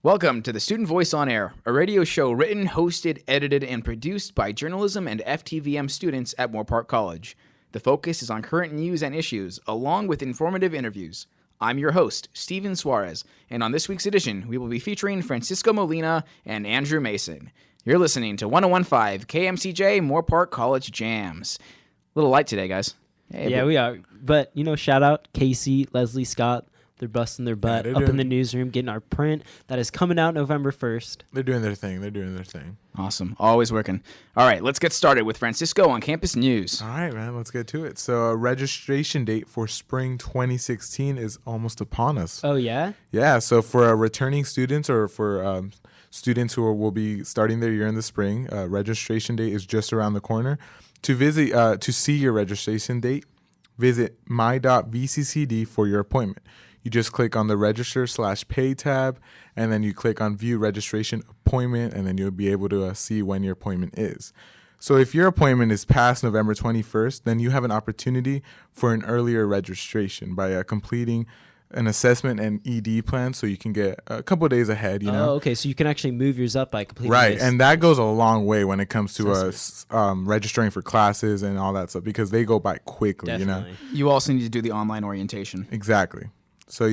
Welcome to the Student Voice on Air, a radio show written, hosted, edited, and produced by journalism and FTVM students at Moorpark College. The focus is on current news and issues, along with informative interviews. I'm your host, Steven Suarez, and on this week's edition, we will be featuring Francisco Molina and Andrew Mason. You're listening to 101.5 KMCJ Moorpark College Jams. A little light today, guys. Hey, yeah, we are. But, shout out Casey, Leslie, Scott. They're busting their butt up in the newsroom, getting our print that is coming out November 1st. They're doing their thing. Awesome. Always working. All right, let's get started with Francisco on campus news. All right, man, let's get to it. So a registration date for spring 2016 is almost upon us. Oh, yeah? Yeah, so for returning students or for students who will be starting their year in the spring, registration date is just around the corner. To see your registration date, visit my.vccd for your appointment. You just click on the register/pay tab, and then you click on view registration appointment, and then you'll be able to see when your appointment is. So if your appointment is past November 21st, then you have an opportunity for an earlier registration by completing an assessment and ED plan, so you can get a couple of days ahead, Oh, okay, so you can actually move yours up by completing Right, this. and that goes a long way when it comes to registering for classes and all that stuff, because they go by quickly, Definitely. You also need to do the online orientation. Exactly. So,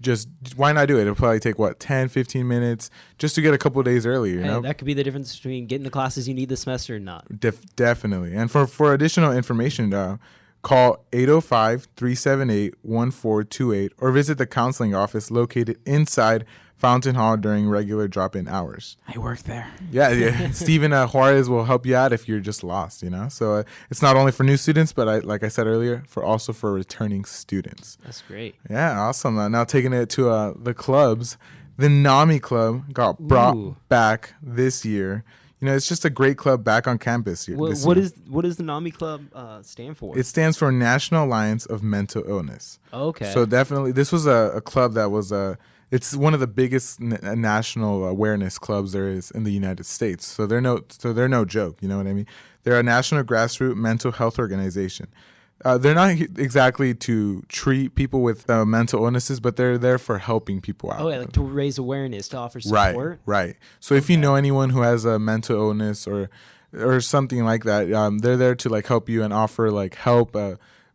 just why not do it? It'll probably take, 10, 15 minutes just to get a couple of days earlier, Hey, that could be the difference between getting the classes you need this semester or not. Definitely. And for additional information, call 805-378-1428 or visit the counseling office located inside Fountain Hall during regular drop-in hours. I work there. Yeah. Steven Juarez will help you out if you're just lost, So it's not only for new students, but like I said earlier, also for returning students. That's great. Yeah, awesome. Now taking it to the clubs. The NAMI Club got brought back this year. It's just a great club back on campus this What year. does the NAMI Club stand for? It stands for National Alliance of Mental Illness. Okay. So definitely, this was a club that was it's one of the biggest national awareness clubs there is in the United States. So they're no joke. You know what I mean? They're a national grassroots mental health organization. They're not exactly to treat people with mental illnesses, but they're there for helping people out. Oh, yeah, like to raise awareness, to offer support. Right. So if you know anyone who has a mental illness or something like that, they're there to help you and offer help,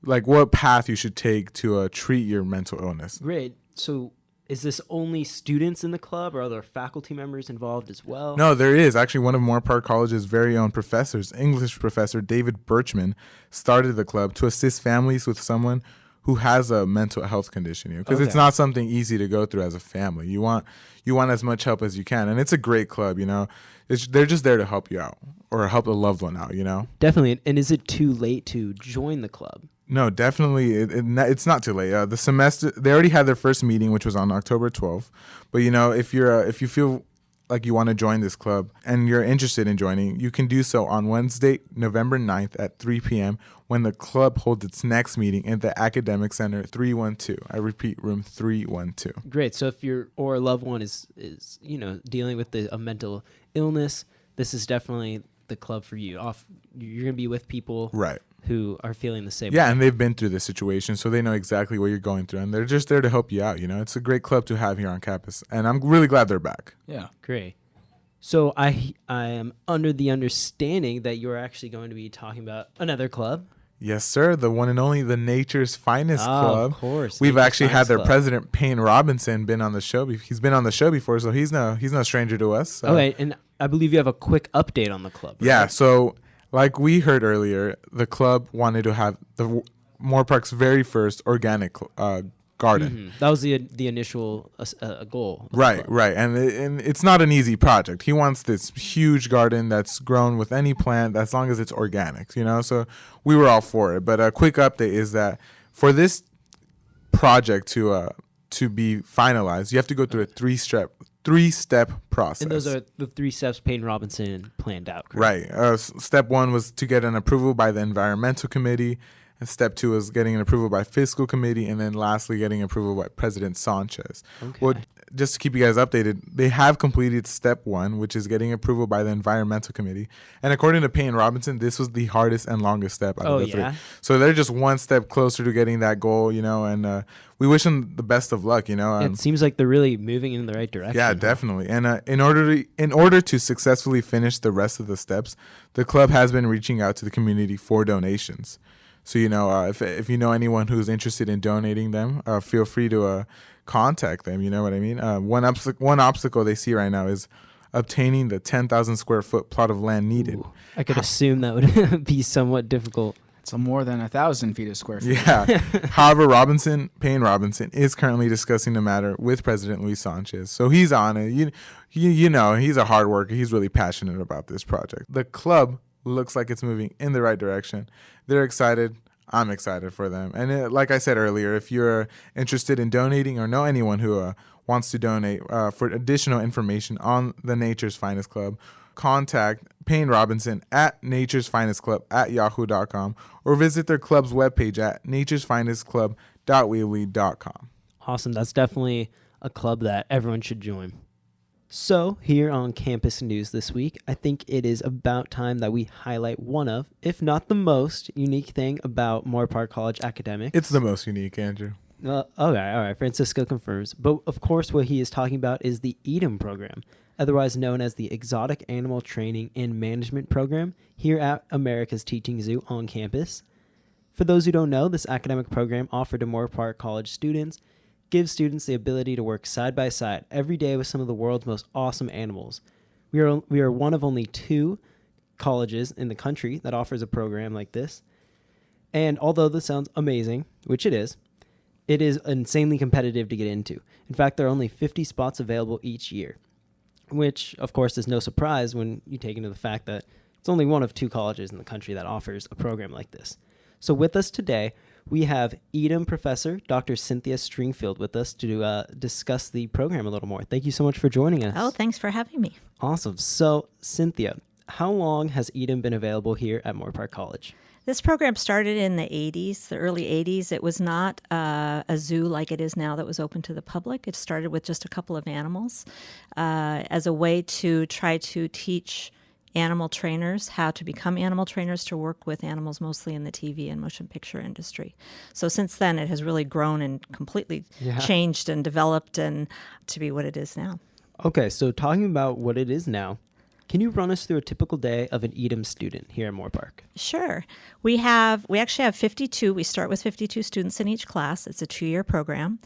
what path you should take to treat your mental illness. Great. So is this only students in the club, or are there faculty members involved as well? No, there is. Actually, one of Moorpark College's very own professors, English professor David Birchman, started the club to assist families with someone who has a mental health condition, because it's not something easy to go through as a family. You want as much help as you can, and it's a great club. They're just there to help you out or help a loved one out. Definitely. And is it too late to join the club? No, definitely. It's not too late. The semester, they already had their first meeting, which was on October 12th. But if you feel like you want to join this club and you're interested in joining, you can do so on Wednesday, November 9th at 3 p.m. when the club holds its next meeting at the Academic Center 312. I repeat, room 312. Great. So if a loved one is dealing with a mental illness, this is definitely the club for you. You're going to be with people who are feeling the same way. And they've been through this situation, so they know exactly what you're going through, and they're just there to help you out. It's a great club to have here on campus, and I'm really glad they're back. Yeah. Great. So I am under the understanding that you're actually going to be talking about another club. Yes, sir. The one and only, the Nature's Finest Club. Of course. We've actually had their Club. president, Payne Robinson, been on the show. He's been on the show before, so he's no stranger to us. So. Okay, and I believe you have a quick update on the club. Right? Yeah, so like we heard earlier, the club wanted to have the Moorpark's very first organic garden. Mm-hmm. That was the initial goal. Right. And it's not an easy project. He wants this huge garden that's grown with any plant as long as it's organic, So we were all for it. But a quick update is that for this project to be finalized, you have to go through a three-step process. And those are the 3 steps Payne Robinson planned out, correct? Right. Step 1 was to get an approval by the environmental committee. And step 2 is getting an approval by fiscal committee. And then lastly, getting approval by President Sanchez. Okay. Well, just to keep you guys updated, they have completed step 1, which is getting approval by the environmental committee. And according to Payne Robinson, this was the hardest and longest step out of the 3. So they're just one step closer to getting that goal, and we wish them the best of luck, It seems like they're really moving in the right direction. Yeah, definitely. And in order to successfully finish the rest of the steps, the club has been reaching out to the community for donations. So, if you know anyone who's interested in donating them, feel free to contact them. You know what I mean? One obstacle they see right now is obtaining the 10,000 square foot plot of land needed. Ooh, I could assume that would be somewhat difficult. It's more than 1,000 feet of square feet. Yeah. However, Payne Robinson is currently discussing the matter with President Luis Sanchez. So he's on it. He's a hard worker. He's really passionate about this project. The club looks like it's moving in the right direction. They're excited. I'm excited for them. And like I said earlier, if you're interested in donating or know anyone who wants to donate for additional information on the Nature's Finest Club, contact Payne Robinson at naturesfinestclub@yahoo.com or visit their club's webpage at naturesfinestclub.weebly.com. Awesome. That's definitely a club that everyone should join. So here on Campus News this week, I think it is about time that we highlight one of, if not the most, unique thing about Moorpark College academics. It's the most unique, Andrew. Okay, all right. Francisco confirms. But of course, what he is talking about is the EATM program, otherwise known as the Exotic Animal Training and Management Program here at America's Teaching Zoo on campus. For those who don't know, this academic program offered to Moorpark College students gives students the ability to work side by side every day with some of the world's most awesome animals. We are one of only 2 colleges in the country that offers a program like this. And although this sounds amazing, which it is insanely competitive to get into. In fact, there are only 50 spots available each year, which of course is no surprise when you take into the fact that it's only one of 2 colleges in the country that offers a program like this. So with us today, we have EATM professor Dr. Cynthia Stringfield with us to discuss the program a little more. Thank you so much for joining us. Oh, thanks for having me. Awesome. So, Cynthia, how long has EATM been available here at Moorpark College? This program started in the 80s, the early 80s. It was not a zoo like it is now that was open to the public. It started with just a couple of animals as a way to try to teach animal trainers how to become animal trainers to work with animals mostly in the TV and motion picture industry. So since then, it has really grown and completely changed and developed and to be what it is now. Okay, so talking about what it is now, can you run us through a typical day of an EATM student here at Moorpark? Sure. We actually have 52. We start with 52 students in each class. It's a 2-year program.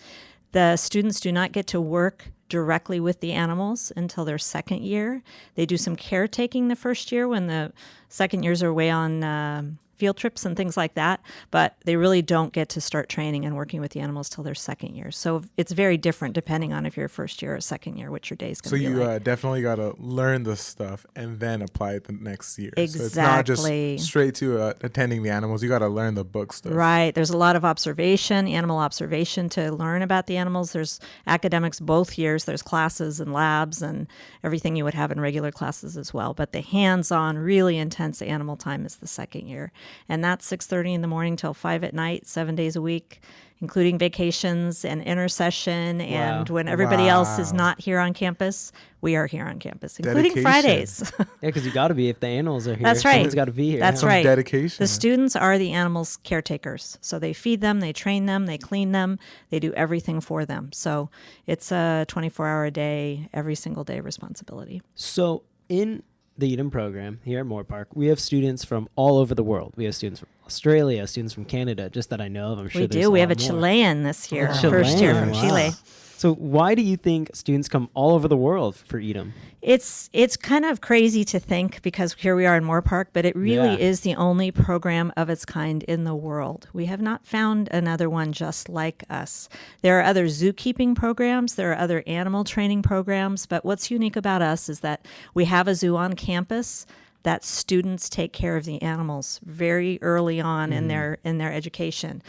The students do not get to work directly with the animals until their second year. They do some caretaking the first year when the second years are away on field trips and things like that, but they really don't get to start training and working with the animals till their second year. So it's very different depending on if you're a first year or second year, what your day's going to be like. So you definitely got to learn the stuff and then apply it the next year. Exactly. So it's not just straight to attending the animals. You got to learn the book stuff. Right. There's a lot of observation, animal observation to learn about the animals. There's academics both years. There's classes and labs and everything you would have in regular classes as well. But the hands-on, really intense animal time is the second year. And that's 6:30 in the morning till 5 at night, 7 days a week, including vacations and intersession. And when everybody else is not here on campus, we are here on campus, including Fridays. Yeah, because you got to be if the animals are here. That's right. Someone's got to be here. That's Some right. dedication. The students are the animals' caretakers. So they feed them, they train them, they clean them, they do everything for them. So it's a 24-hour-a-day, every single day responsibility. So in the EATM program here at Moorpark, we have students from all over the world. We have students from Australia, students from Canada, just that I know of. I'm sure we do. We have a Chilean this year, first year from Chile. So why do you think students come all over the world for EATM? It's kind of crazy to think because here we are in Moorpark, but it really is the only program of its kind in the world. We have not found another one just like us. There are other zookeeping programs, there are other animal training programs, but what's unique about us is that we have a zoo on campus that students take care of the animals very early on in their education.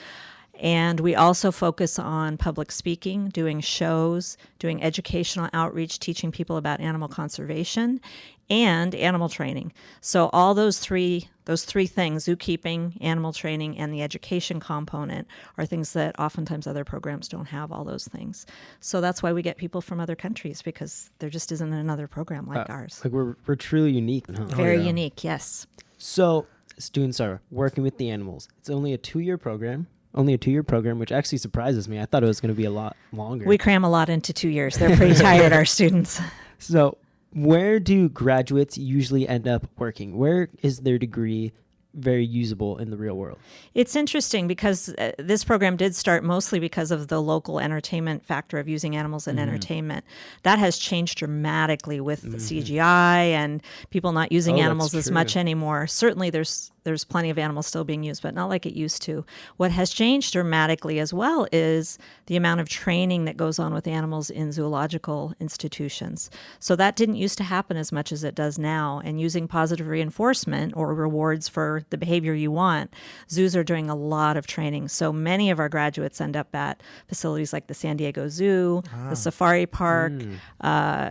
And we also focus on public speaking, doing shows, doing educational outreach, teaching people about animal conservation and animal training. So all those three things, zookeeping, animal training, and the education component, are things that oftentimes other programs don't have, all those things. So that's why we get people from other countries, because there just isn't another program like ours. Like we're truly unique. Huh? Very unique, yes. So students are working with the animals. It's only a 2-year program. Only a 2-year program, which actually surprises me. I thought it was going to be a lot longer. We cram a lot into 2 years. They're pretty tired, our students. So where do graduates usually end up working? Where is their degree very usable in the real world? It's interesting because this program did start mostly because of the local entertainment factor of using animals in entertainment. That has changed dramatically with CGI and people not using animals as much anymore. Certainly there's plenty of animals still being used, but not like it used to. What has changed dramatically as well is the amount of training that goes on with animals in zoological institutions. So that didn't used to happen as much as it does now. And using positive reinforcement or rewards for the behavior you want, zoos are doing a lot of training. So many of our graduates end up at facilities like the San Diego Zoo, the Safari Park,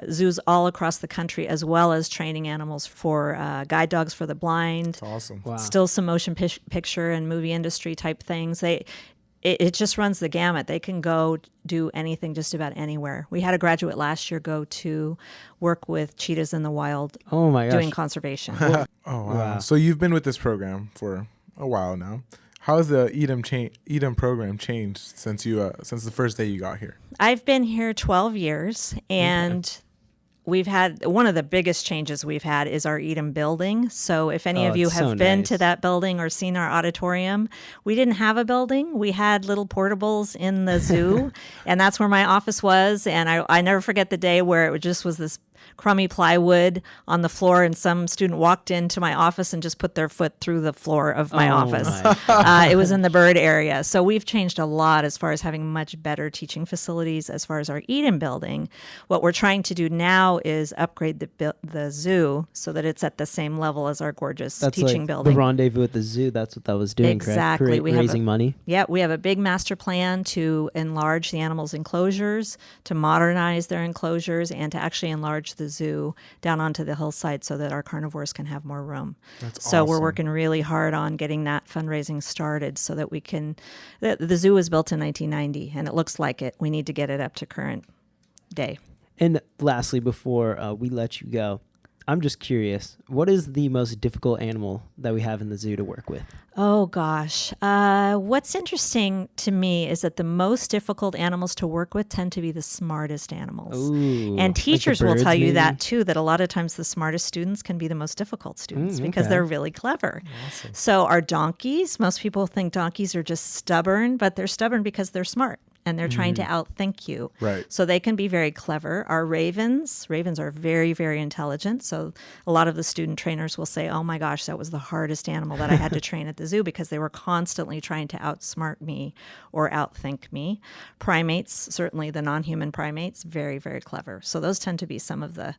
zoos all across the country, as well as training animals for guide dogs for the blind. That's awesome. Wow. Still some motion picture and movie industry type things. It just runs the gamut. They can go do anything just about anywhere. We had a graduate last year go to work with cheetahs in the wild. Oh my gosh. Doing conservation. Oh, wow. So you've been with this program for a while now. How has the EATM program changed since the first day you got here? I've been here 12 years, and we've had one of the biggest changes we've had is our EATM building. So if any of you have been to that building or seen our auditorium, we didn't have a building. We had little portables in the zoo, and that's where my office was. And I never forget the day where it just was this crummy plywood on the floor, and some student walked into my office and just put their foot through the floor of my office. It was in the bird area. So we've changed a lot as far as having much better teaching facilities. As far as our EATM building, what we're trying to do now is upgrade the zoo so that it's at the same level as our gorgeous teaching building. The rendezvous at the zoo, that's what that was doing, exactly. correct? Raising money? Yeah, we have a big master plan to enlarge the animals' enclosures, to modernize their enclosures, and to actually enlarge the zoo down onto the hillside so that our carnivores can have more room. So we're working really hard on getting that fundraising started so that we can. The zoo was built in 1990, and it looks like it. We need to get it up to current day. And lastly, before we let you go, I'm just curious, what is the most difficult animal that we have in the zoo to work with? Oh, gosh. What's interesting to me is that the most difficult animals to work with tend to be the smartest animals. Ooh, and teachers like will tell you maybe? that, too, that a lot of times the smartest students can be the most difficult students because they're really clever. Awesome. So our donkeys, most people think donkeys are just stubborn, but they're stubborn because they're smart. And they're trying to outthink you. Right. So they can be very clever. Our ravens are very, very intelligent. So a lot of the student trainers will say, oh my gosh, that was the hardest animal that I had to train at the zoo because they were constantly trying to outsmart me or outthink me. Primates, certainly the non-human primates, very, very clever. So those tend to be some of the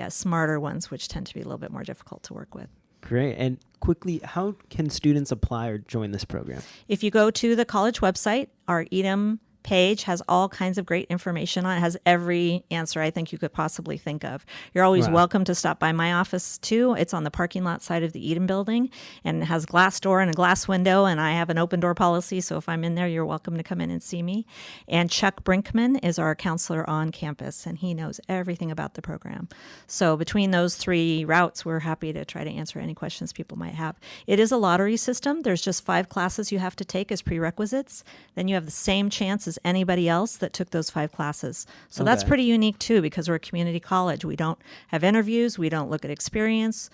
smarter ones, which tend to be a little bit more difficult to work with. Great. And quickly, how can students apply or join this program? If you go to the college website, our EATM page has all kinds of great information on it. It has every answer I think you could possibly think of. You're always welcome to stop by my office too. It's on the parking lot side of the EATM building, and it has a glass door and a glass window, and I have an open door policy, so if I'm in there, you're welcome to come in and see me. And Chuck Brinkman is our counselor on campus, and he knows everything about the program. So between those three routes, we're happy to try to answer any questions people might have. It is a lottery system. There's just 5 classes you have to take as prerequisites. Then you have the same chance as anybody else that took those 5 classes. So that's pretty unique too, because we're a community college. We don't have interviews. We don't look at experience.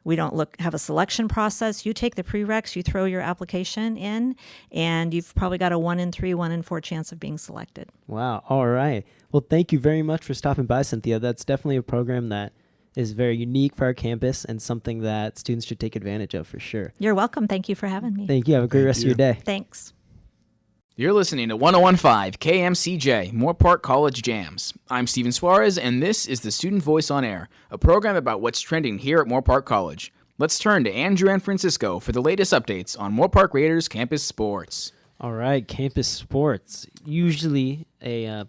We don't have a selection process. You take the prereqs, you throw your application in, and you've probably got a 1 in 3, 1 in 4 chance of being selected. Wow. All right. Well, thank you very much for stopping by, Cynthia. That's definitely a program that is very unique for our campus and something that students should take advantage of for sure. You're welcome. Thank you for having me. Thank you. Have a great rest of your day. Thanks. You're listening to 1015 KMCJ, Moorpark College Jams. I'm Steven Suarez, and this is the Student Voice on Air, a program about what's trending here at Moorpark College. Let's turn to Andrew and Francisco for the latest updates on Moorpark Raiders campus sports. All right, campus sports. Usually a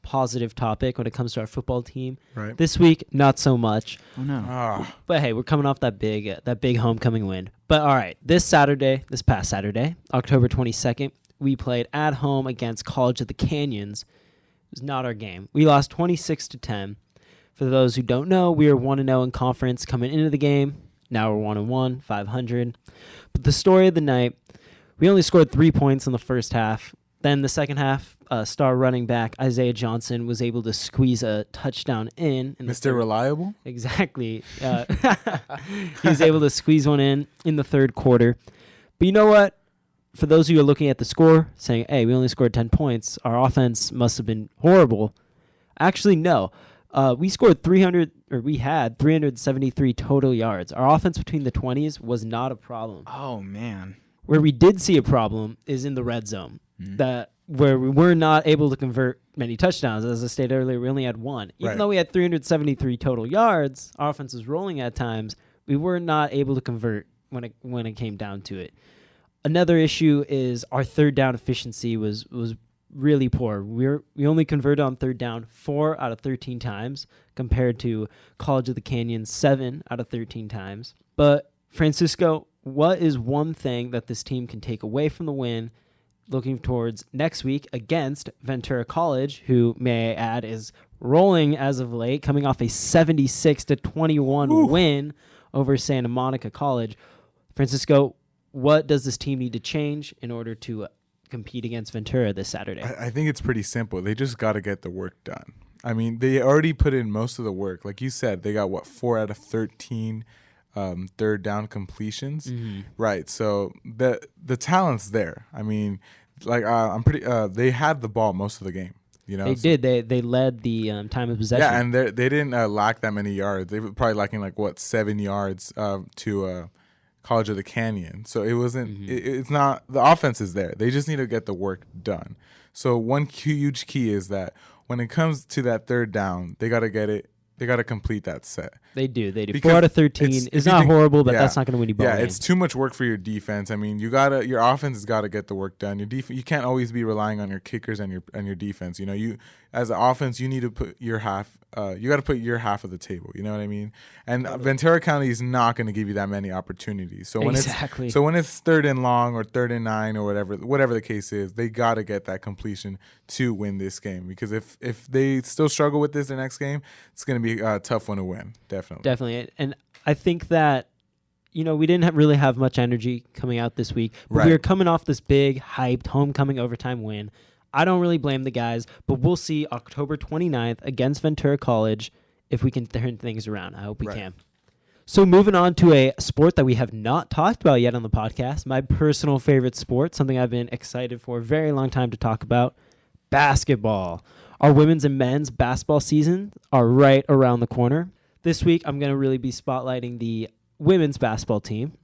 positive topic when it comes to our football team. Right. This week, not so much. Oh no. Ah, But hey, we're coming off that big homecoming win. But all right, this past Saturday, October 22nd, we played at home against College of the Canyons. It was not our game. We lost 26-10. For those who don't know, we were 1-0 in conference coming into the game. Now we're 1-1, 500. But the story of the night, we only scored 3 points in the first half. Then the second half, star running back Isaiah Johnson was able to squeeze a touchdown in the Mr. third. Reliable? Exactly. He was able to squeeze one in the third quarter. But you know what? For those of you who are looking at the score, saying, hey, we only scored 10 points, our offense must have been horrible. Actually, no. We had 373 total yards. Our offense between the 20s was not a problem. Oh man. Where we did see a problem is in the red zone, where we were not able to convert many touchdowns. As I stated earlier, we only had one. Even though we had 373 total yards, our offense was rolling at times, we were not able to convert when it came down to it. Another issue is our third down efficiency was really poor. We only converted on third down 4 out of 13 times compared to College of the Canyons 7 out of 13 times. But Francisco, what is one thing that this team can take away from the win looking towards next week against Ventura College, who, may I add, is rolling as of late, coming off a 76-21 win over Santa Monica College? Francisco, what does this team need to change in order to compete against Ventura this Saturday? I think it's pretty simple. They just got to get the work done. I mean, they already put in most of the work. Like you said, they got, 4 out of 13 third down completions. Right. So the talent's there. I mean, I'm pretty. They had the ball most of the game. You know, they did. They led the time of possession. Yeah, and they didn't lack that many yards. They were probably lacking 7 yards to College of the Canyon. So it wasn't. It's not. The offense is there. They just need to get the work done. So one huge key is that when it comes to that third down, they got to get it. They got to complete that set. They do. Because 4 out of 13 is not horrible, but that's not going to win you ball games. Yeah, it's too much work for your defense. I mean, your offense has got to get the work done. You can't always be relying on your kickers and your defense. You know, you as an offense, you need to put your half. You got to put your half of the table. You know what I mean? And Ventura County is not going to give you that many opportunities. So when it's 3rd and long or 3rd and 9 or whatever the case is, they got to get that completion to win this game. Because if they still struggle with this the next game, it's going to be a tough one to win. Definitely. And I think that, we didn't really have much energy coming out this week, but we were coming off this big, hyped, homecoming overtime win. I don't really blame the guys, but we'll see October 29th against Ventura College if we can turn things around. I hope we can. So moving on to a sport that we have not talked about yet on the podcast, my personal favorite sport, something I've been excited for a very long time to talk about, basketball. Our women's and men's basketball season are right around the corner. This week, I'm going to really be spotlighting the women's basketball team.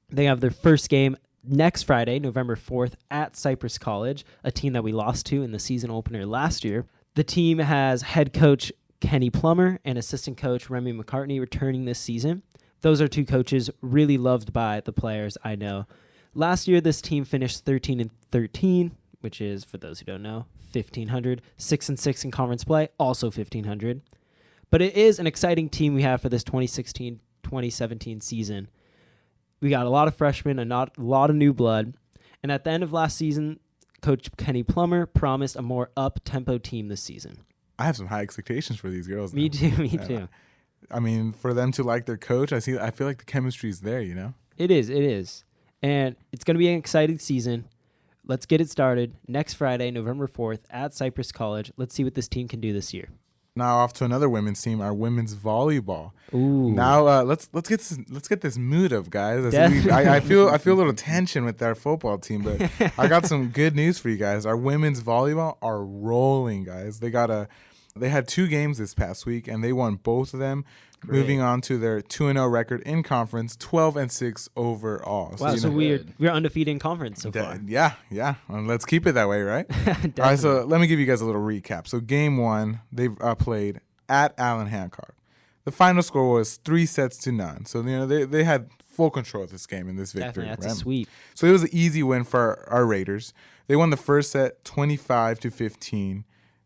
They have their first game next Friday, November 4th, at Cypress College, a team that we lost to in the season opener last year. The team has head coach Kenny Plummer and assistant coach Remy McCartney returning this season. Those are 2 coaches really loved by the players, I know. Last year, this team finished 13-13, which is, for those who don't know, 1,500. 6-6 in conference play, also 1,500. But it is an exciting team we have for this 2016-2017 season. We got a lot of freshmen and a lot of new blood. And at the end of last season, Coach Kenny Plummer promised a more up-tempo team this season. I have some high expectations for these girls. Me too. I mean, for them to like their coach, I feel like the chemistry is there, It is. And it's going to be an exciting season. Let's get it started next Friday, November 4th, at Cypress College. Let's see what this team can do this year. Now off to another women's team, our women's volleyball. Ooh. Now let's get this mood up, guys. I feel a little tension with our football team, but I got some good news for you guys. Our women's volleyball are rolling, guys. They had 2 games this past week, and they won both of them. Great. Moving on to their 2-0 record in conference, 12-6 overall. Wow, so we're undefeated in conference so far. Yeah. Let's keep it that way, right? All right, so let me give you guys a little recap. So game 1, they played at Allen Hancock. The final score was 3-0. So they had full control of this game in this victory. Definitely, that's a sweep. So it was an easy win for our Raiders. They won the first set 25-15.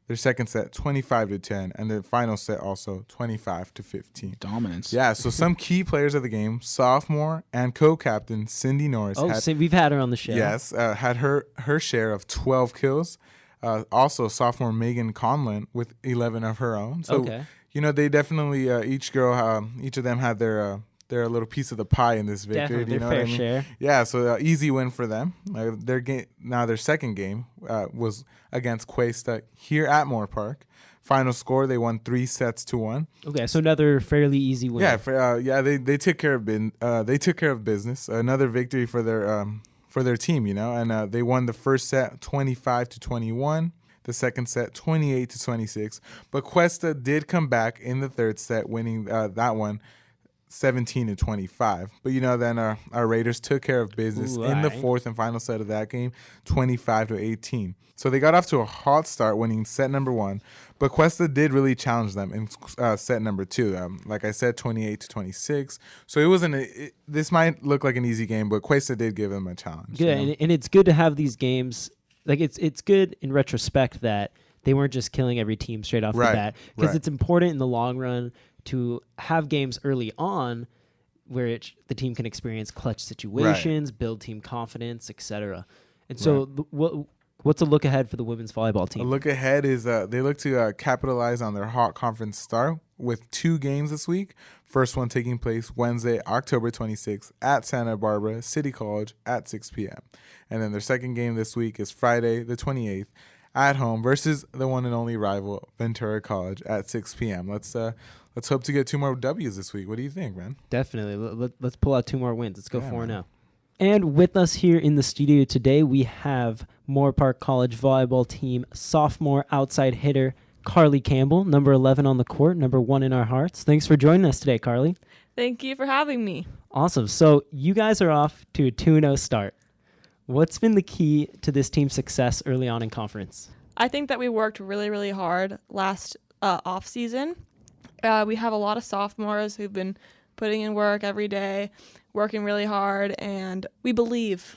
Their second set 25-10, and their final set also 25-15. Dominance. Yeah, so some key players of the game, sophomore and co-captain Cindy Norris. We've had her on the show. Yes, had her share of 12 kills. Also, sophomore Megan Conlon with 11 of her own. So, they definitely each of them had their little piece of the pie in this victory. Definitely, their fair share. Yeah, so easy win for them. Their second game was against Cuesta here at Moorpark. Final score, they won 3-1. Okay, so another fairly easy win. Yeah, they took care of business. Another victory for their team, and they won the first set 25-21. The second set 28-26. But Cuesta did come back in the third set, winning that one 17-25. But then our Raiders took care of business in the fourth and final set of that game, 25-18. So they got off to a hot start, winning set number 1. But Cuesta did really challenge them in set number 2. Like I said, 28-26. So it wasn't. This might look like an easy game, but Cuesta did give them a challenge. Yeah, and it's good to have these games. Like it's good in retrospect that they weren't just killing every team straight off the bat, because it's important in the long run to have games early on where the team can experience clutch situations, build team confidence, etc. And so what's a look ahead for the women's volleyball team? A look ahead is they look to capitalize on their hot conference start with 2 games this week. First one taking place Wednesday, October 26th at Santa Barbara City College at 6 p.m. And then their second game this week is Friday, the 28th, at home versus the one and only rival Ventura College at 6 p.m. Let's hope to get 2 more W's this week. What do you think, man? Definitely. Let's pull out 2 more wins. Let's go 4-0. And with us here in the studio today, we have Moorpark College volleyball team sophomore outside hitter Carly Campbell, number 11 on the court, number 1 in our hearts. Thanks for joining us today, Carly. Thank you for having me. Awesome. So you guys are off to a 2-0 start. What's been the key to this team's success early on in conference? I think that we worked really, really hard last off season. We have a lot of sophomores who've been putting in work every day, working really hard, and we believe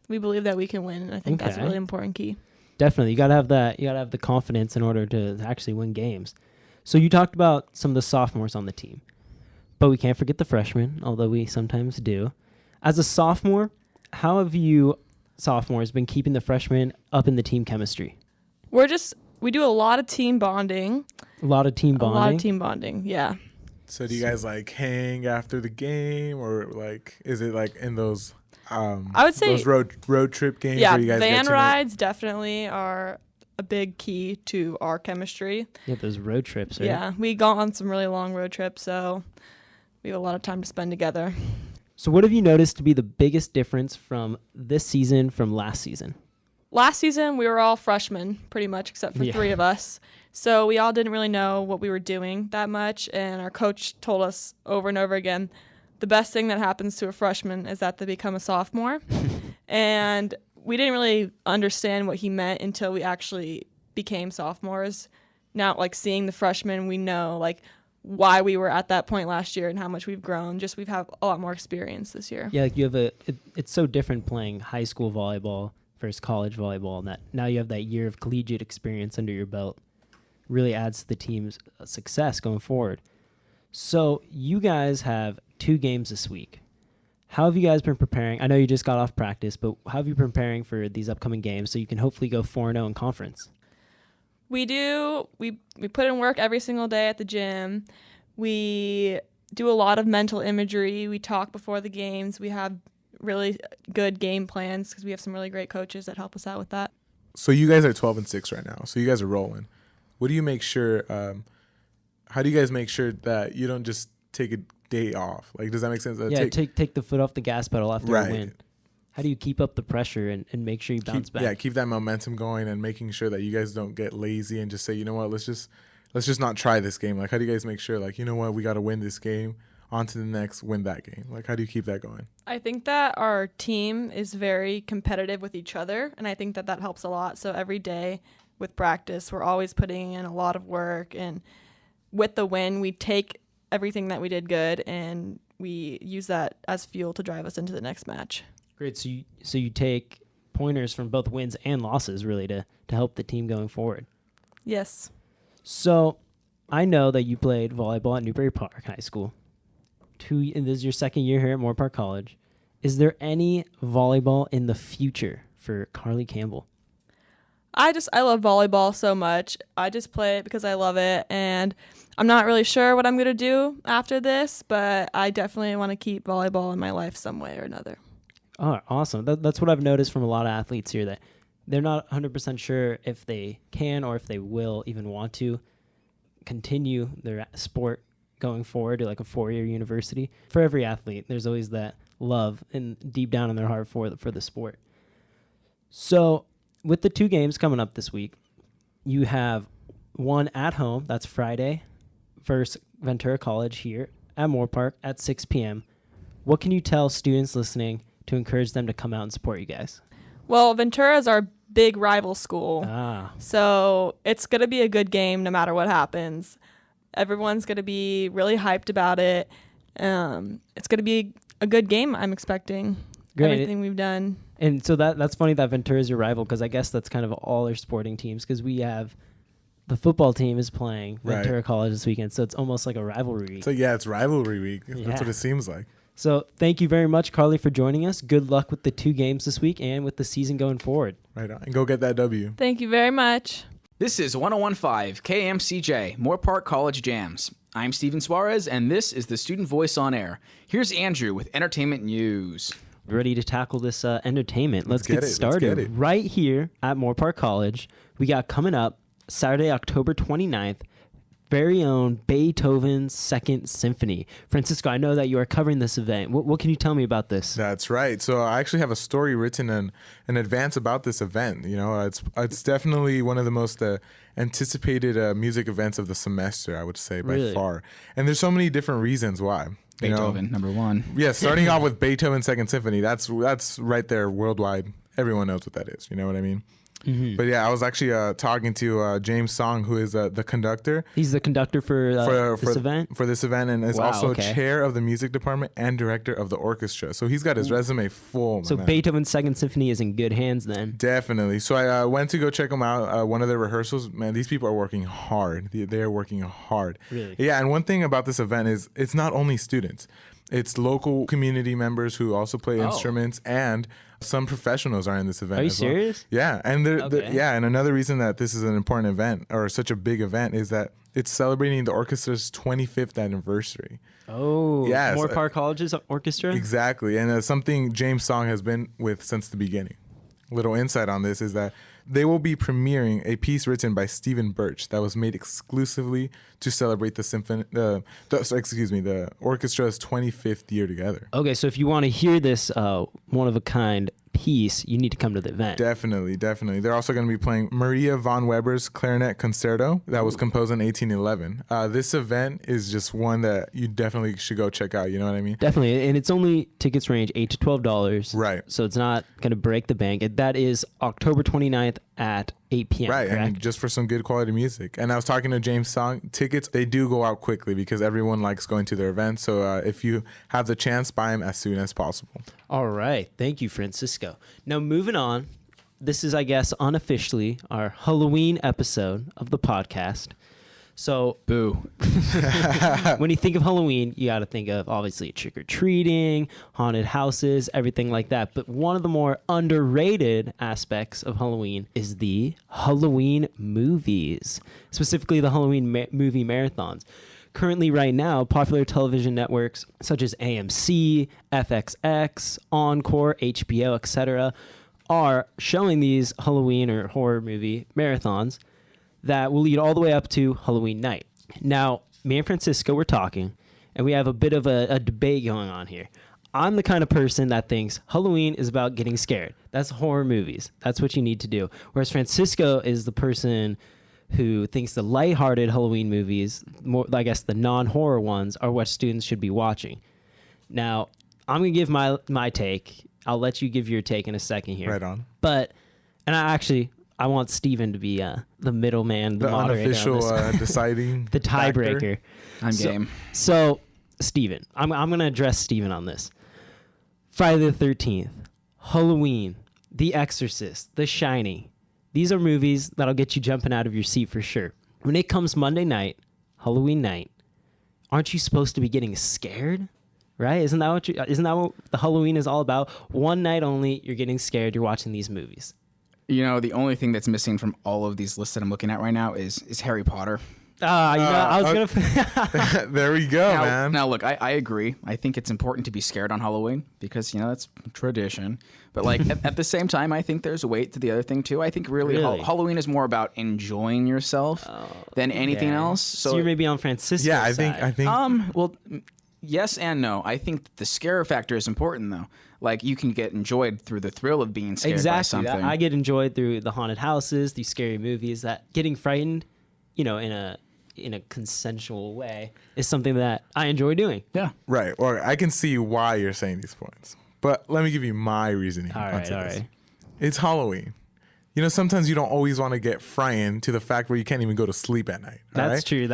that we can win. And I think that's a really important key. Definitely. You got to have that. You got to have the confidence in order to actually win games. So you talked about some of the sophomores on the team, but we can't forget the freshmen, although we sometimes do. As a sophomore, how have you sophomores been keeping the freshmen up in the team chemistry? We do a lot of team bonding. A lot of team bonding, yeah. So do you guys hang after the game, or is it in those I would say those road trip games? Yeah, where you guys van rides definitely are a big key to our chemistry. Yeah, those road trips, right? Yeah, we go on some really long road trips, so we have a lot of time to spend together. So what have you noticed to be the biggest difference from this season from last season? Last season, we were all freshmen, pretty much, except for 3 of us. So we all didn't really know what we were doing that much, and our coach told us over and over again, the best thing that happens to a freshman is that they become a sophomore. And we didn't really understand what he meant until we actually became sophomores. Now, seeing the freshmen, we know, why we were at that point last year and how much we've grown. Just we've had a lot more experience this year. Yeah, you have it's so different playing high school volleyball versus college volleyball, and that now you have that year of collegiate experience under your belt. Really adds to the team's success going forward. So you guys have 2 games this week. How have you guys been preparing? I know you just got off practice, but how have you been preparing for these upcoming games so you can hopefully go 4-0 in conference? We do. We put in work every single day at the gym. We do a lot of mental imagery. We talk before the games. We have really good game plans because we have some really great coaches that help us out with that. So you guys are 12-6 right now. So you guys are rolling. What do you make sure? How do you guys make sure that you don't just take a day off? Does that make sense? Take the foot off the gas pedal after a win. How do you keep up the pressure and make sure you bounce back? Yeah, keep that momentum going and making sure that you guys don't get lazy and just say, you know what, let's just not try this game. How do you guys make sure, you know what, we got to win this game, on to the next, win that game? How do you keep that going? I think that our team is very competitive with each other, and I think that helps a lot. So every day with practice, we're always putting in a lot of work, and with the win, we take everything that we did good and we use that as fuel to drive us into the next match. Great. So you take pointers from both wins and losses, really, to help the team going forward. Yes. So I know that you played volleyball at Newbury Park High School. And this is your second year here at Moorpark College. Is there any volleyball in the future for Carly Campbell? I love volleyball so much. I just play it because I love it, and I'm not really sure what I'm going to do after this, but I definitely want to keep volleyball in my life some way or another. Oh, awesome. That's what I've noticed from a lot of athletes here, that they're not 100% sure if they can or if they will even want to continue their sport going forward to like a 4-year university. For every athlete, there's always that love and deep down in their heart for the sport. So with the 2 games coming up this week, you have one at home, that's Friday, versus Ventura College here at Moorpark at 6 p.m. What can you tell students listening to encourage them to come out and support you guys? Well, Ventura is our big rival school, so it's going to be a good game no matter what happens. Everyone's going to be really hyped about it. It's going to be a good game, I'm expecting. Great. Everything we've done. And so that's funny that Ventura is your rival, because I guess that's kind of all our sporting teams, because we have the football team is playing Ventura College this weekend, so it's almost like a rivalry week. So it's rivalry week. That's what it seems like. So thank you very much, Carly, for joining us. Good luck with the 2 games this week and with the season going forward. Right on. And go get that W. Thank you very much. This is 1015 KMCJ, Moorpark College Jams. I'm Steven Suarez, and this is the Student Voice on Air. Here's Andrew with entertainment news. Ready to tackle this entertainment. Let's get started. Let's get it. Right here at Moorpark College, we got coming up Saturday, October 29th, very own Beethoven's Second Symphony. Francisco, I know that you are covering this event. What can you tell me about this? That's right. So I actually have a story written in advance about this event. You know, it's definitely one of the most anticipated music events of the semester, I would say, by far. And there's so many different reasons why. Beethoven, number one. Yeah, starting off with Beethoven's Second Symphony. That's right there worldwide. Everyone knows what that is. You know what I mean? Mm-hmm. But yeah, I was actually talking to James Song, who is the conductor. He's the conductor for this event? For this event, and is also chair of the music department and director of the orchestra. So he's got his resume full. So Beethoven's Second Symphony is in good hands then. Definitely. So I went to go check them out. One of their rehearsals. Man, these people are working hard. They are working hard. Really? Yeah, and one thing about this event is it's not only students. It's local community members who also play instruments, and some professionals are in this event. Are you serious? Yeah, and and another reason that this is an important event, or such a big event, is that it's celebrating the orchestra's 25th anniversary. Oh, yes, Moorpark College's orchestra? Exactly, and something James Song has been with since the beginning. Little insight on this is that they will be premiering a piece written by Stephen Birch that was made exclusively to celebrate the orchestra's 25th year together. Okay, so if you want to hear this one-of-a-kind piece, you need to come to the event. Definitely. They're also going to be playing Maria von Weber's Clarinet Concerto that was composed in 1811. This event is just one that you definitely should go check out. You know what I mean? Definitely, and it's only tickets range $8 to $12. Right. So it's not going to break the bank. That is October 29th at 8 p.m. Right, correct? and just for some good quality music. And I was talking to James Song. Tickets, they do go out quickly because everyone likes going to their events. So if you have the chance, buy them as soon as possible. All right. Thank you, Francisco. Now, moving on. This is, I guess, unofficially our Halloween episode of the podcast. So, Boo. when you think of Halloween, you got to think of, obviously, trick-or-treating, haunted houses, everything like that. But one of the more underrated aspects of Halloween is the Halloween movies, specifically the Halloween movie marathons. Currently, right now, popular television networks such as AMC, FXX, Encore, HBO, etc., are showing these Halloween or horror movie marathons that will lead all the way up to Halloween night. Now, me and Francisco were talking, and we have a bit of a debate going on here. I'm the kind of person that thinks Halloween is about getting scared. That's horror movies. That's what you need to do. Whereas Francisco is the person who thinks the lighthearted Halloween movies, more, I guess the non-horror ones, are what students should be watching. Now, I'm going to give my take. I'll let you give your take in a second here. Right on. I want Steven to be the middleman, the moderator unofficial on this. deciding the tiebreaker. I'm game. So, Steven, I'm going to address Steven on this. Friday the 13th, Halloween. The Exorcist, The Shining. These are movies that'll get you jumping out of your seat for sure. When it comes Monday night, Halloween night, aren't you supposed to be getting scared? Right? Isn't that what the Halloween is all about? One night only, you're getting scared, you're watching these movies. You know, the only thing that's missing from all of these lists that I'm looking at right now is Harry Potter. I was gonna. There we go, man. Now, look, I agree. I think it's important to be scared on Halloween because, you know, that's tradition. But, like, at the same time, I think there's a weight to the other thing, too. I think really? Halloween is more about enjoying yourself than anything else. So you're maybe on Francisco's Yeah, I side. think. Well, yes and no. I think the scare factor is important, though. Like, you can get enjoyed through the thrill of being scared by something. I get enjoyed through the haunted houses, these scary movies. That getting frightened, you know, in a consensual way is something that I enjoy doing. Yeah. Right. Or I can see why you're saying these points. But let me give you my reasoning. All right. It's Halloween. You know, sometimes you don't always want to get frightened to the fact where you can't even go to sleep at night. That's true.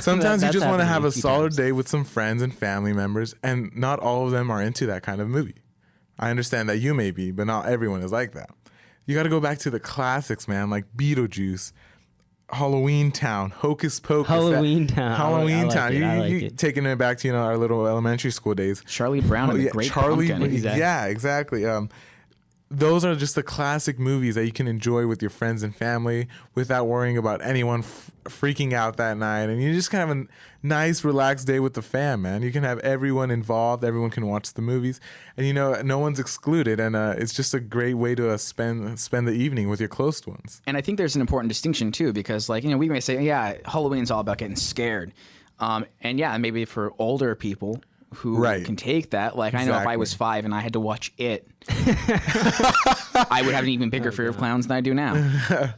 Sometimes you just want to have a solid times. day with some friends and family members, and not all of them are into that kind of movie. I understand that you may be, but not everyone is like that. You got to go back to the classics, man, like Beetlejuice, Halloween Town, Hocus Pocus. Halloween Town. Halloween Town. I like You it. taking it back to, you know, our little elementary school days. Charlie Brown and the Great Pumpkin. Exactly. Yeah, exactly. Those are just the classic movies that you can enjoy with your friends and family without worrying about anyone freaking out that night. And you just can have a nice, relaxed day with the fam, man. You can have everyone involved. Everyone can watch the movies. And, you know, no one's excluded. And it's just a great way to spend the evening with your close ones. And I think there's an important distinction, too, because, like, you know, we may say, yeah, Halloween's all about getting scared. And, yeah, maybe for older people who can take that. Like, I know if I was 5 and I had to watch It, I would have an even bigger fear of clowns than I do now.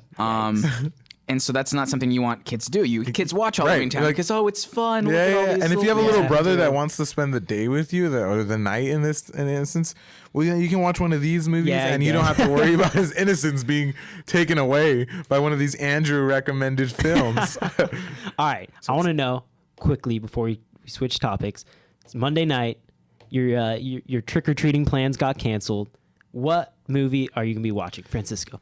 And so that's not something you want kids to do. Kids watch Halloween Town because, it's fun. Yeah. And if you have a little brother that wants to spend the day with you or the night in this instance, well, you can watch one of these movies and you don't have to worry about his innocence being taken away by one of these Andrew recommended films. All right. I want to know quickly before we switch topics. It's Monday night. Your trick-or-treating plans got canceled. What movie are you going to be watching, Francisco?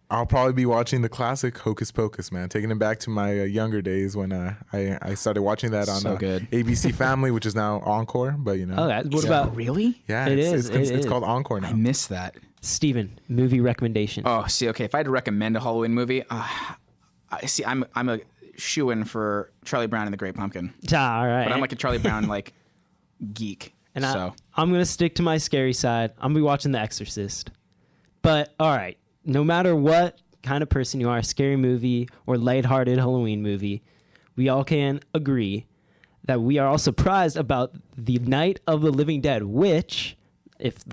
I'll probably be watching the classic Hocus Pocus, man. Taking it back to my younger days when I started watching that on ABC Family, which is now Encore. But, you know. Okay. What about really? Yeah, it's called Encore now. I missed that. Steven, movie recommendation. Oh, see, okay. If I had to recommend a Halloween movie, I'm a shoo-in for Charlie Brown and the Great Pumpkin. All right. But I'm like a Charlie Brown geek. And so I'm going to stick to my scary side. I'm going to be watching The Exorcist. But, all right, no matter what kind of person you are, a scary movie or lighthearted Halloween movie, we all can agree that we are all surprised about the Night of the Living Dead, which,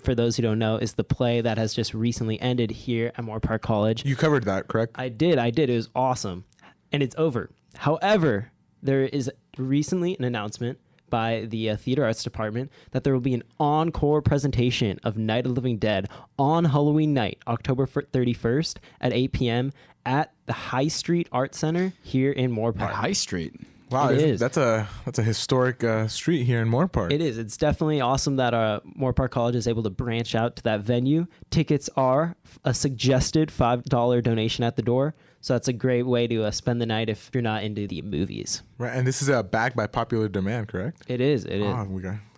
for those who don't know, is the play that has just recently ended here at Moorpark College. You covered that, correct? I did. It was awesome. And it's over. However, there is recently an announcement by the Theater Arts Department that there will be an encore presentation of Night of the Living Dead on Halloween night, October 31st at 8 p.m. at the High Street Art Center here in Moorpark. At High Street? Wow, that's a historic street here in Moorpark. It is. It's definitely awesome that Moorpark College is able to branch out to that venue. Tickets are a suggested $5 donation at the door. So that's a great way to spend the night if you're not into the movies. Right, and this is backed by popular demand, correct? It is.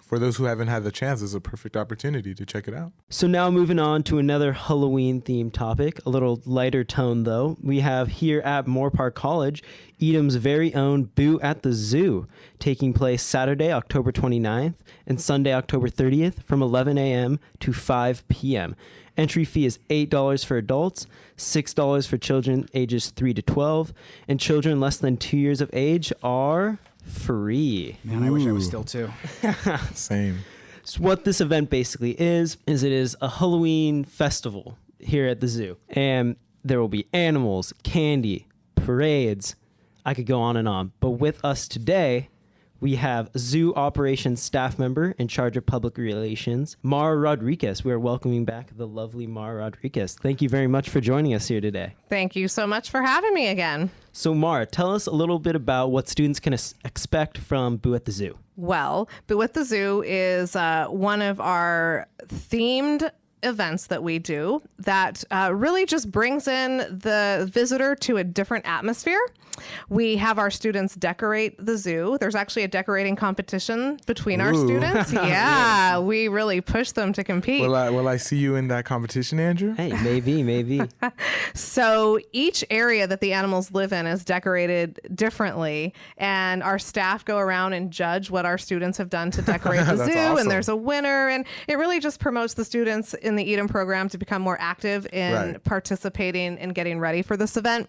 For those who haven't had the chance, this is a perfect opportunity to check it out. So now moving on to another Halloween-themed topic, a little lighter tone though. We have here at Moorpark College, Edam's very own Boo at the Zoo, taking place Saturday, October 29th and Sunday, October 30th from 11 a.m. to 5 p.m. Entry fee is $8 for adults, $6 for children ages 3 to 12, and children less than 2 years of age are free. Man, I wish I was still 2. Same. So what this event basically is it is a Halloween festival here at the zoo. And there will be animals, candy, parades. I could go on and on. But with us today, we have zoo operations staff member in charge of public relations, Mara Rodriguez. We are welcoming back the lovely Mara Rodriguez. Thank you very much for joining us here today. Thank you so much for having me again. So Mara, tell us a little bit about what students can expect from Boo at the Zoo. Well, Boo at the Zoo is one of our themed events that we do that really just brings in the visitor to a different atmosphere. We have our students decorate the zoo. There's actually a decorating competition between our students. Yeah, we really push them to compete. Will I see you in that competition, Andrew? Hey, maybe. So each area that the animals live in is decorated differently, and our staff go around and judge what our students have done to decorate the zoo, awesome. and there's a winner, and it really just promotes the students in the EATM program to become more active in participating and getting ready for this event.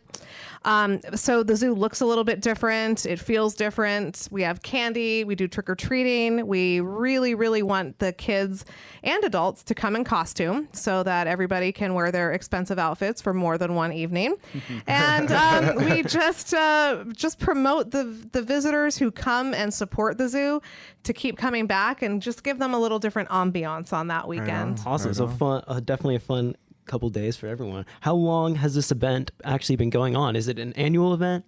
So the zoo looks a little bit different. It feels different. We have candy. We do trick-or-treating. We really, really want the kids and adults to come in costume so that everybody can wear their expensive outfits for more than one evening. And we just promote the visitors who come and support the zoo to keep coming back and just give them a little different ambiance on that weekend. Awesome. So fun, definitely a fun couple days for everyone. How long has this event actually been going on? Is it an annual event?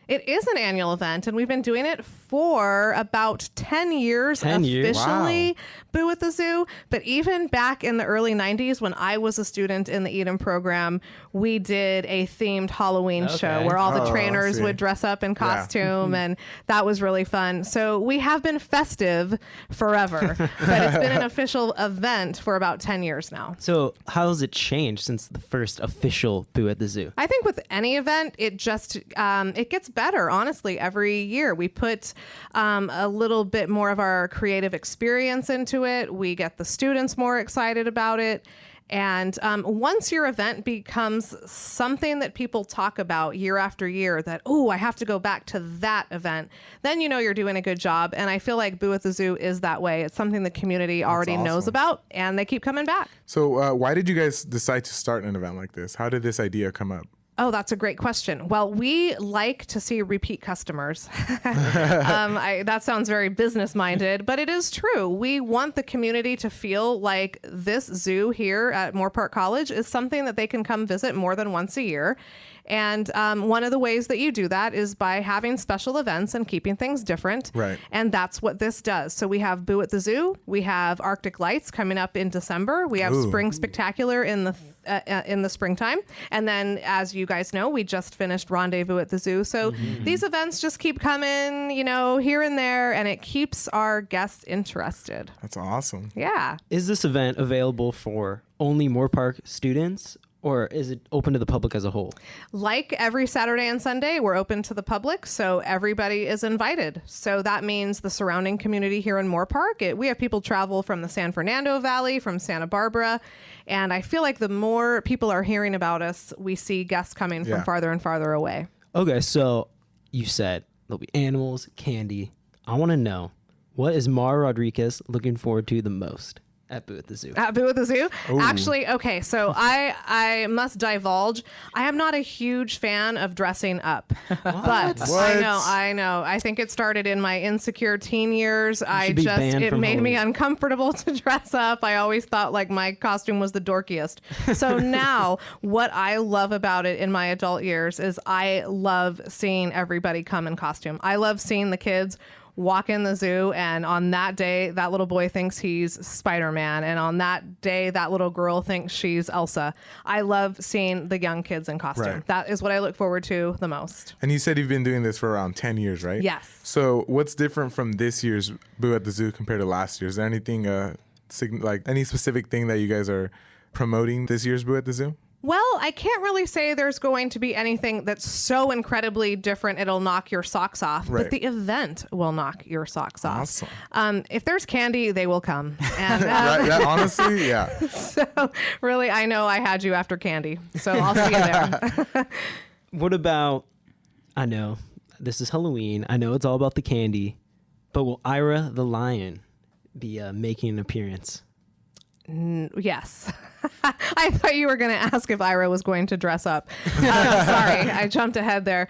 It is an annual event, and we've been doing it for about 10 years 10 years? officially. Wow. Boo at the Zoo. But even back in the early 90s, when I was a student in the EATM program, we did a themed Halloween show where all the trainers would dress up in costume, and that was really fun. So we have been festive forever, but it's been an official event for about 10 years now. So how has it changed since the first official Boo at the Zoo? I think with any event, it just it gets better, honestly, every year. We put a little bit more of our creative experience into it. We get the students more excited about it. And once your event becomes something that people talk about year after year, that, oh, I have to go back to that event, then you know you're doing a good job. And I feel like Boo at the Zoo is that way. It's something the community already knows about, and they keep coming back. So why did you guys decide to start an event like this? How did this idea come up? Oh, that's a great question. Well, we like to see repeat customers. That sounds very business minded, but it is true. We want the community to feel like this zoo here at Moorpark College is something that they can come visit more than once a year. And one of the ways that you do that is by having special events and keeping things different. Right. And that's what this does. So we have Boo at the Zoo. We have Arctic Lights coming up in December. We have Spring Spectacular in the springtime. And then, as you guys know, we just finished Rendezvous at the Zoo. So these events just keep coming, here and there, and it keeps our guests interested. That's awesome. Yeah. Is this event available for only Moorpark students, or is it open to the public as a whole? Like every Saturday and Sunday, we're open to the public, so everybody is invited. So that means the surrounding community here in Moorpark. We have people travel from the San Fernando Valley, from Santa Barbara, and I feel like the more people are hearing about us, we see guests coming from farther and farther away. Okay, so you said there'll be animals, candy. I want to know, what is Mara Rodriguez looking forward to the most at Boo at the Zoo? At Boo at the Zoo? Ooh. Actually, okay, so I must divulge. I am not a huge fan of dressing up. But What? I know. I think it started in my insecure teen years. It banned from made me Halloween. uncomfortable to dress up. I always thought like my costume was the dorkiest. So now what I love about it in my adult years is I love seeing everybody come in costume. I love seeing the kids walk in the zoo, and on that day, that little boy thinks he's Spider-Man, and on that day, that little girl thinks she's Elsa. I love seeing the young kids in costume. Right. That is what I look forward to the most. And you said you've been doing this for around 10 years, right? Yes. So what's different from this year's Boo at the Zoo compared to last year? Is there anything, any specific thing that you guys are promoting this year's Boo at the Zoo? Well, I can't really say there's going to be anything that's so incredibly different it'll knock your socks off, Right. but the event will knock your socks off. Awesome. If there's candy, they will come. And Right, honestly, yeah. so really, I know I had you after candy, so I'll see you there. What about, I know this is Halloween. I know it's all about the candy, but will Ira the lion be making an appearance? Yes. I thought you were going to ask if Ira was going to dress up. Sorry, I jumped ahead there.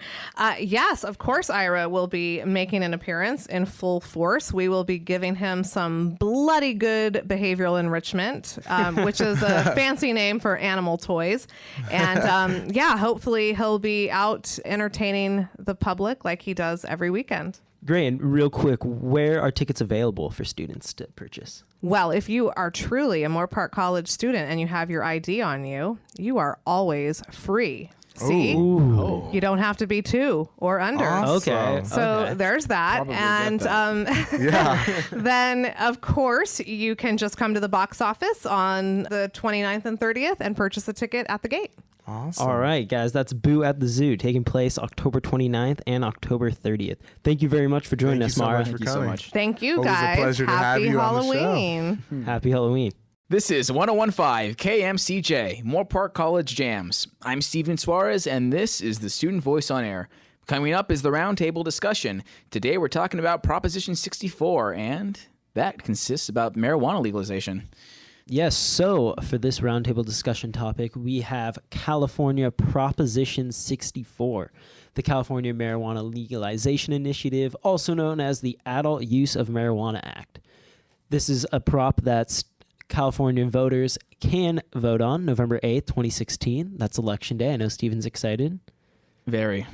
Yes, of course, Ira will be making an appearance in full force. We will be giving him some bloody good behavioral enrichment, which is a fancy name for animal toys. And hopefully he'll be out entertaining the public like he does every weekend. Great. And real quick, where are tickets available for students to purchase? Well, if you are truly a Moorpark College student and you have your ID on you, you are always free. See? Ooh. You don't have to be 2 or under. Awesome. Okay. So there's that. Probably And get Yeah. then, of course, you can just come to the box office on the 29th and 30th and purchase a ticket at the gate. Awesome. All right, guys, that's Boo at the Zoo, taking place October 29th and October 30th. Thank you very much for joining Thank us, you so Mara. much for Thank you so coming. much. Thank you, Always a guys. pleasure to have Happy you on the show. Halloween. Happy Halloween. This is 1015 KMCJ, Moorpark College Jams. I'm Steven Suarez, and this is the Student Voice on Air. Coming up is the roundtable discussion. Today we're talking about Proposition 64, and that consists about marijuana legalization. Yes, so for this roundtable discussion topic, we have California Proposition 64, the California Marijuana Legalization Initiative, also known as the Adult Use of Marijuana Act. This is a prop that's California voters can vote on November 8th, 2016. That's Election Day. I know Steven's excited. Very.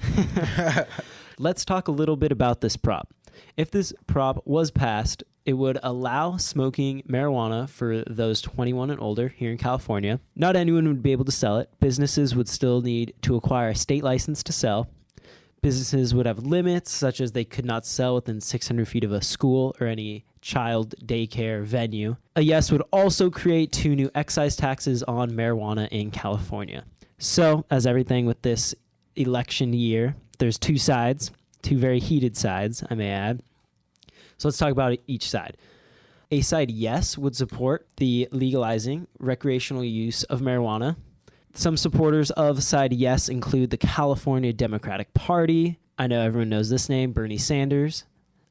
Let's talk a little bit about this prop. If this prop was passed, it would allow smoking marijuana for those 21 and older here in California. Not anyone would be able to sell it. Businesses would still need to acquire a state license to sell. Businesses would have limits, such as they could not sell within 600 feet of a school or any child daycare venue. A yes would also create 2 new excise taxes on marijuana in California. So, as everything with this election year, there's 2 sides, 2 very heated sides, I may add. So let's talk about each side. A side yes would support the legalizing recreational use of marijuana. Some supporters of side yes include the California Democratic Party. I know everyone knows this name, Bernie Sanders.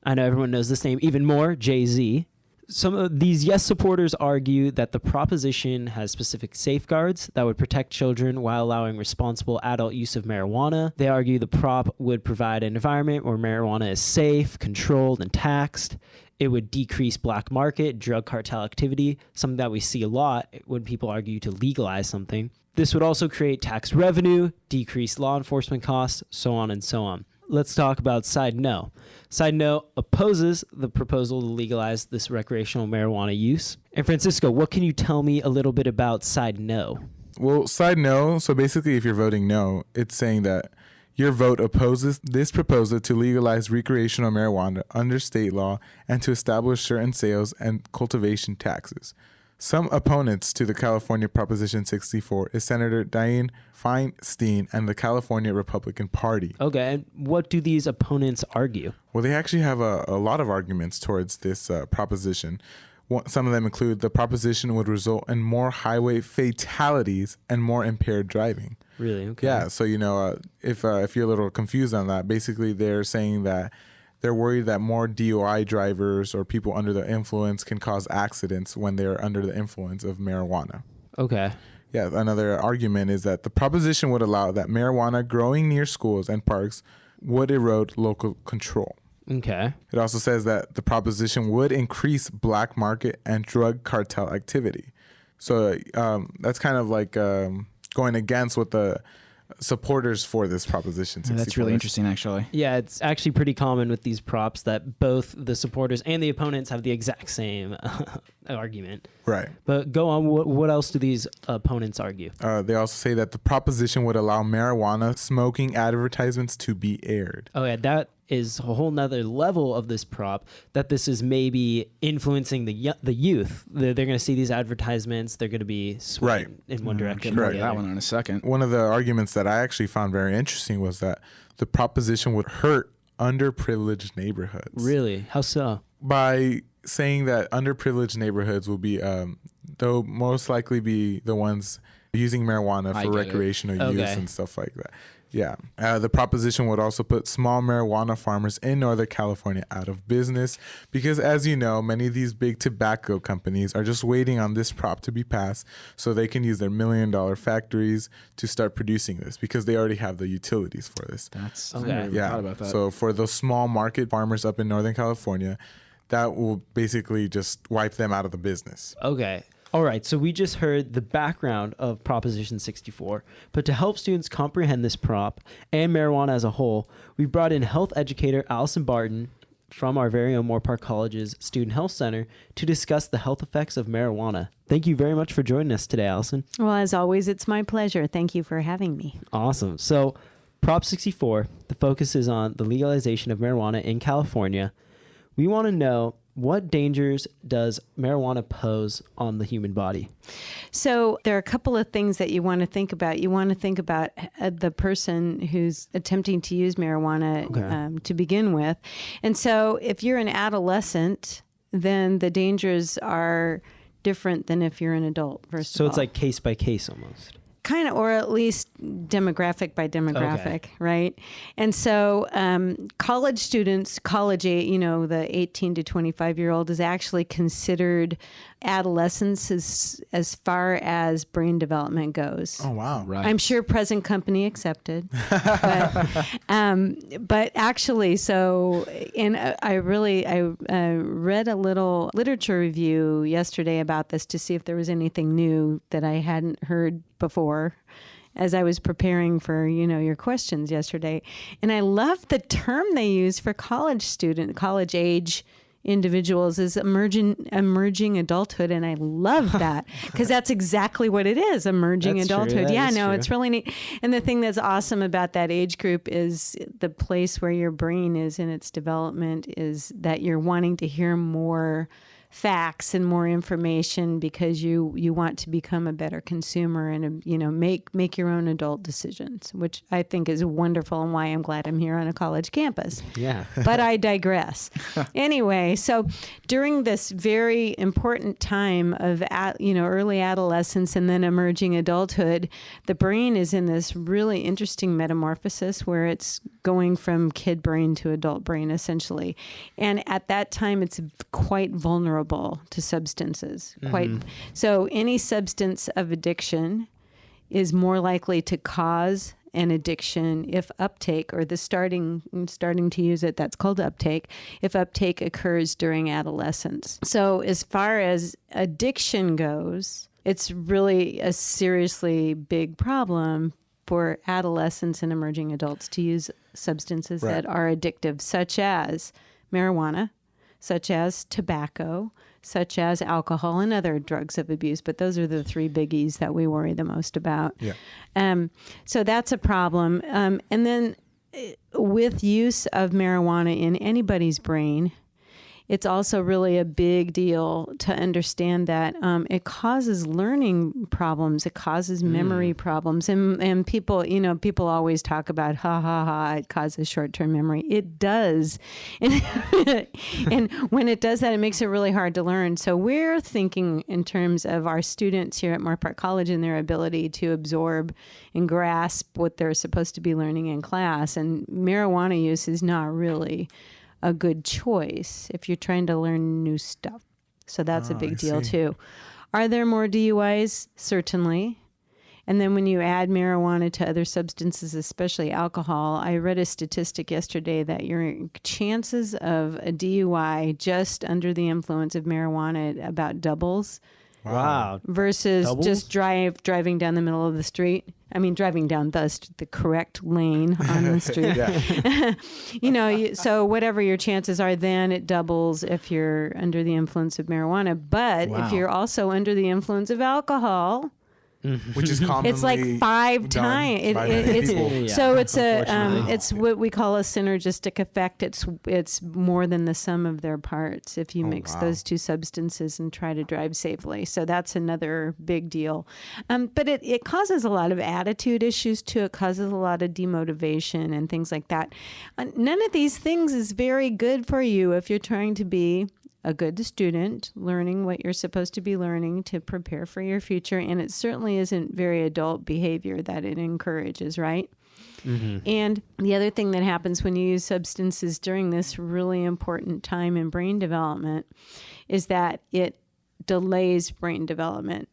I know everyone knows this name even more, Jay-Z. Some of these yes supporters argue that the proposition has specific safeguards that would protect children while allowing responsible adult use of marijuana. They argue the prop would provide an environment where marijuana is safe, controlled, and taxed. It would decrease black market, drug cartel activity, something that we see a lot when people argue to legalize something. This would also create tax revenue, decrease law enforcement costs, so on and so on. Let's talk about side no. Side no opposes the proposal to legalize this recreational marijuana use. And Francisco, what can you tell me a little bit about side no? Well, side no. So basically, if you're voting no, it's saying that your vote opposes this proposal to legalize recreational marijuana under state law and to establish certain sales and cultivation taxes. Some opponents to the California Proposition 64 is Senator Dianne Feinstein and the California Republican Party. Okay, and what do these opponents argue? Well, they actually have a lot of arguments towards this proposition. Some of them include the proposition would result in more highway fatalities and more impaired driving. Really? Okay. Yeah, so if you're a little confused on that, basically they're saying that they're worried that more DUI drivers or people under the influence can cause accidents when they're under the influence of marijuana. Okay. Yeah, another argument is that the proposition would allow that marijuana growing near schools and parks would erode local control. Okay. It also says that the proposition would increase black market and drug cartel activity. So that's kind of like going against what the supporters for this proposition 64 That's really interesting, actually. Yeah, it's actually pretty common with these props that both the supporters and the opponents have the exact same argument. Right. But go on. What else do these opponents argue? They also say that the proposition would allow marijuana smoking advertisements to be aired. Oh, yeah, that is a whole nother level of this prop, that this is maybe influencing the youth. They're going to see these advertisements. They're going to be swaying in one direction. Get more or to the that other. one in a second. One of the arguments that I actually found very interesting was that the proposition would hurt underprivileged neighborhoods. Really? How so? By saying that underprivileged neighborhoods will be, they'll most likely be the ones using marijuana I for get it. recreational use Okay. and stuff like that. Yeah. The proposition would also put small marijuana farmers in Northern California out of business because, as you know, many of these big tobacco companies are just waiting on this prop to be passed so they can use their $1 million factories to start producing this because they already have the utilities for this. That's Okay. I never even Yeah. thought about that. So for those small market farmers up in Northern California, that will basically just wipe them out of the business. Okay. All right, so we just heard the background of Proposition 64, but to help students comprehend this prop and marijuana as a whole, we brought in health educator Allison Barton from our very own Moorpark College's Student Health Center to discuss the health effects of marijuana. Thank you very much for joining us today, Allison. Well, as always, it's my pleasure. Thank you for having me. Awesome. So, Prop 64, the focus is on the legalization of marijuana in California. We want to know, what dangers does marijuana pose on the human body? So there are a couple of things that you want to think about. You want to think about the person who's attempting to use marijuana to begin with. And so if you're an adolescent, then the dangers are different than if you're an adult, first of all. So it's like case by case almost. Kind of, or at least demographic by demographic, right? And so college students, college age, the 18 to 25-year-old is actually considered adolescence as far as brain development goes. Oh, wow. Right. I'm sure present company accepted. But actually, so, and I read a little literature review yesterday about this to see if there was anything new that I hadn't heard before as I was preparing for, your questions yesterday. And I love the term they use for college age individuals is emerging adulthood. And I love that because that's exactly what it is, emerging adulthood. Yeah, no, it's really neat. And the thing that's awesome about that age group is the place where your brain is in its development is that you're wanting to hear more facts and more information because you want to become a better consumer and make your own adult decisions, which I think is wonderful and why I'm glad I'm here on a college campus. Yeah. But I digress. Anyway, so during this very important time of early adolescence and then emerging adulthood, the brain is in this really interesting metamorphosis where it's going from kid brain to adult brain essentially. And at that time it's quite vulnerable to substances. So any substance of addiction is more likely to cause an addiction if uptake, or the starting to use it, that's called uptake, if uptake occurs during adolescence. So as far as addiction goes, it's really a seriously big problem for adolescents and emerging adults to use substances that are addictive, such as marijuana, such as tobacco, such as alcohol and other drugs of abuse. But those are the three biggies that we worry the most about. Yeah. So that's a problem. And then with use of marijuana in anybody's brain, it's also really a big deal to understand that it causes learning problems. It causes memory problems. And people always talk about, it causes short-term memory. It does. And when it does that, it makes it really hard to learn. So we're thinking in terms of our students here at Moorpark College and their ability to absorb and grasp what they're supposed to be learning in class. And marijuana use is not really a good choice if you're trying to learn new stuff. So that's a big deal too. Are there more DUIs? Certainly. And then when you add marijuana to other substances, especially alcohol, I read a statistic yesterday that your chances of a DUI just under the influence of marijuana about doubles. Wow. Versus Doubles? just driving down the middle of the street. I mean, driving down the correct lane on the street. So whatever your chances are, then it doubles if you're under the influence of marijuana. But if you're also under the influence of alcohol, which is commonly it's like 5 times. So it's it's what we call a synergistic effect. It's more than the sum of their parts if you mix those two substances and try to drive safely. So that's another big deal. But it causes a lot of attitude issues too. It causes a lot of demotivation and things like that. None of these things is very good for you if you're trying to be a good student, learning what you're supposed to be learning to prepare for your future. And it certainly isn't very adult behavior that it encourages, right? And the other thing that happens when you use substances during this really important time in brain development is that it delays brain development.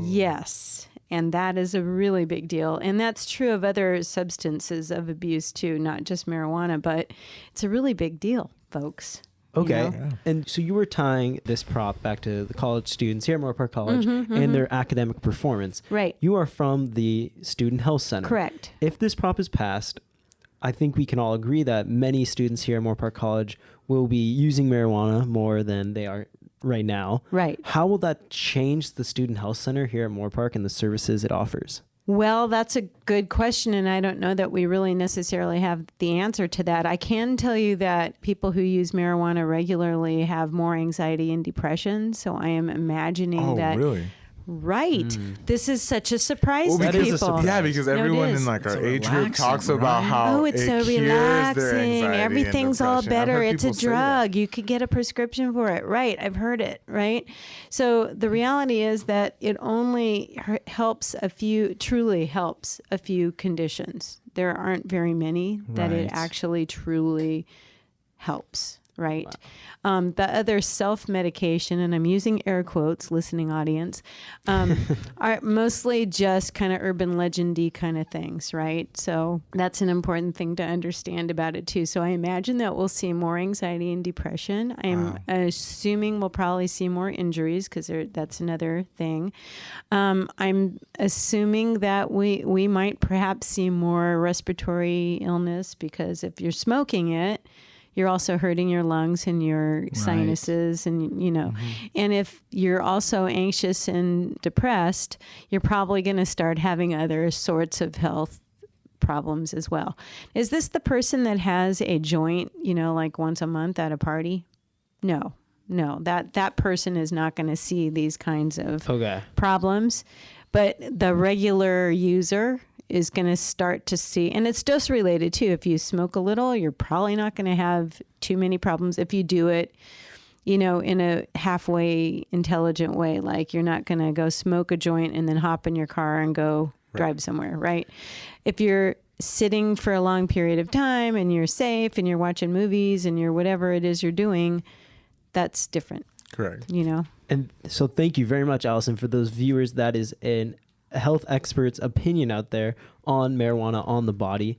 Yes. And that is a really big deal. And that's true of other substances of abuse too, not just marijuana, but it's a really big deal, folks. Okay. And so you were tying this prop back to the college students here at Moorpark College and their academic performance. Right. You are from the Student Health Center. Correct. If this prop is passed, I think we can all agree that many students here at Moorpark College will be using marijuana more than they are right now. Right. How will that change the Student Health Center here at Moorpark and the services it offers? Well, that's a good question, and I don't know that we really necessarily have the answer to that. I can tell you that people who use marijuana regularly have more anxiety and depression, so I am imagining that. Oh, really? Right. This is such a surprise Well, to because- people. Yeah, because No, it everyone is. in like our So age group relaxing, talks about right? how It's it so cures relaxing. their anxiety Everything's and all depression. I've better. heard It's a people say that. drug. You could get a prescription for it. Right. I've heard it. Right. So the reality is that it only truly helps a few conditions. There aren't very many that it Right. actually truly helps. Right. The other self-medication, and I'm using air quotes, listening audience, are mostly just kind of urban legend-y kind of things, right? So that's an important thing to understand about it too. So I imagine that we'll see more anxiety and depression. I'm assuming we'll probably see more injuries because that's another thing. I'm assuming that we might perhaps see more respiratory illness because if you're smoking it, you're also hurting your lungs and your sinuses and, and if you're also anxious and depressed, you're probably going to start having other sorts of health problems as well. Is this the person that has a joint, like once a month at a party? No, that person is not going to see these kinds of problems, but the regular user is going to start to see, and it's dose related too. If you smoke a little, you're probably not going to have too many problems. If you do it, in a halfway intelligent way, like you're not going to go smoke a joint and then hop in your car and go drive somewhere, right? If you're sitting for a long period of time and you're safe and you're watching movies and you're whatever it is you're doing, that's different. Correct. And so thank you very much, Allison, for those viewers. That is a health expert's opinion out there on marijuana on the body.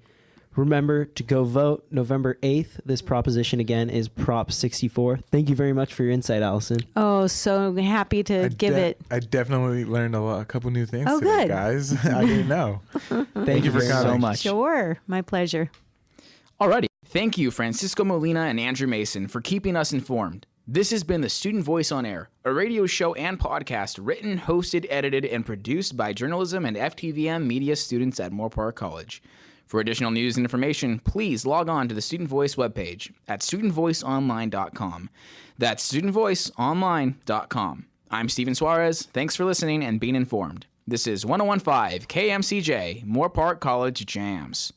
Remember to go vote November 8th. This proposition again is Prop 64. Thank you very much for your insight, Allison. Oh, so happy to give it. I definitely learned a couple new things Oh, today, good. guys. I didn't know. Thank you for very coming. so much. Sure. My pleasure. Alrighty. Thank you, Francisco Molina and Andrew Mason, for keeping us informed. This has been the Student Voice on Air, a radio show and podcast written, hosted, edited, and produced by journalism and FTVM media students at Moorpark College. For additional news and information, please log on to the Student Voice webpage at StudentVoiceOnline.com. That's StudentVoiceOnline.com. I'm Steven Suarez. Thanks for listening and being informed. This is 1015 KMCJ, Moorpark College Jams.